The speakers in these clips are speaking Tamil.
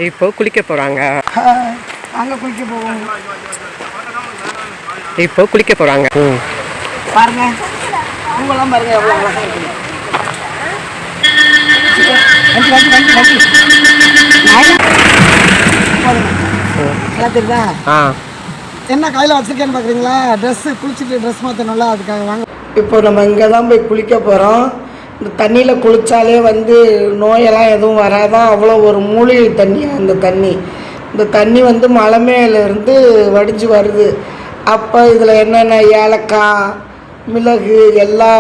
இப்போ குளிக்க போகிறாங்க. அங்கே குளிக்க போவோம். இப்போ குளிக்க போகிறாங்க. பாருங்க, பூவெல்லாம் பாருங்க எவ்வளோ அழகாக இருக்குது. நல்லா தெரியுதா? என்ன கையில் வச்சுருக்கேன்னு பார்க்குறீங்களா? ட்ரெஸ்ஸு குளிச்சுட்டு ட்ரெஸ் மாற்றணும்ல, அதுக்காக வாங்க. இப்போ நம்ம இங்கே தான் போய் குளிக்க போகிறோம். இந்த தண்ணியில் குளித்தாலே வந்து நோயெல்லாம் எதுவும் வராதான். அவ்வளோ ஒரு மூலிகை தண்ணி அந்த தண்ணி. இந்த தண்ணி வந்து மலை மேலேருந்து வடிஞ்சு வருது. அப்போ இதில் என்னென்ன ஏலக்காய், மிளகு, எல்லா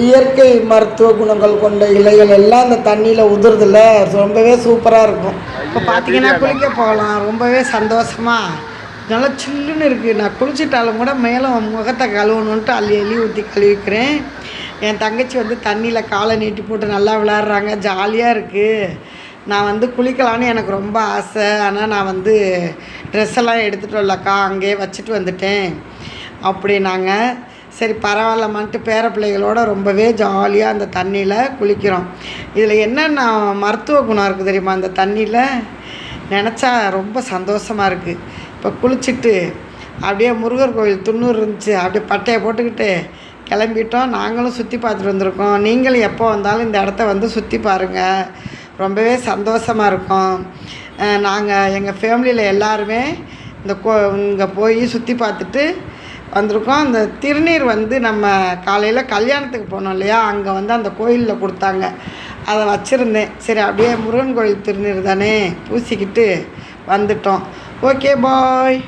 இயற்கை மருத்துவ குணங்கள் கொண்ட இலைகள் எல்லாம் அந்த தண்ணியில் உதிர்றதில்ல. ரொம்பவே சூப்பராக இருக்கும். இப்போ பார்த்தீங்கன்னா குளிக்க போகலாம். ரொம்பவே சந்தோஷமாக நல்லா சில்லுன்னு இருக்குது. நான் குளிச்சிட்டாலும் கூட மேலே முகத்தை கழுவணுன்ட்டு அள்ளி அள்ளி ஊற்றி கழுவிக்கிறேன். என் தங்கச்சி வந்து தண்ணியில் காலை நீட்டி போட்டு நல்லா விளையாடுறாங்க. ஜாலியாக இருக்குது. நான் வந்து குளிக்கலான்னு எனக்கு ரொம்ப ஆசை. ஆனால் நான் வந்து ட்ரெஸ் எல்லாம் எடுத்துகிட்டு வரலக்கா, அங்கேயே வச்சுட்டு வந்துட்டேன் அப்படின்னாங்க. சரி பரவாயில்லமான்ட்டு பேர பிள்ளைகளோட ரொம்பவே ஜாலியாக அந்த தண்ணியில் குளிக்கிறோம். இதில் என்னென்ன மருத்துவ குணம் இருக்குது தெரியுமா அந்த தண்ணியில்? நினச்சா ரொம்ப சந்தோஷமாக இருக்குது. இப்போ குளிச்சுட்டு அப்படியே முருகர் கோவில் துண்ணூறு இருந்துச்சு, அப்படியே பட்டையை போட்டுக்கிட்டு கிளம்பிட்டோம். நாங்களும் சுற்றி பார்த்துட்டு வந்திருக்கோம். நீங்களும் எப்போ வந்தாலும் இந்த இடத்த வந்து சுற்றி பாருங்கள். ரொம்பவே சந்தோஷமாக இருக்கும். நாங்கள் எங்கள் ஃபேமிலியில் எல்லாருமே இங்கே போய் சுற்றி பார்த்துட்டு வந்திருக்கோம். அந்த திருநீர் வந்து நம்ம காலையில் கல்யாணத்துக்கு போனோம் இல்லையா, அங்கே வந்து அந்த கோயிலில் கொடுத்தாங்க. அதை வச்சுருந்தேன். சரி அப்படியே முருகன் கோயில் திருநீர் தானே பூசிக்கிட்டு வந்துட்டோம். Okay bye.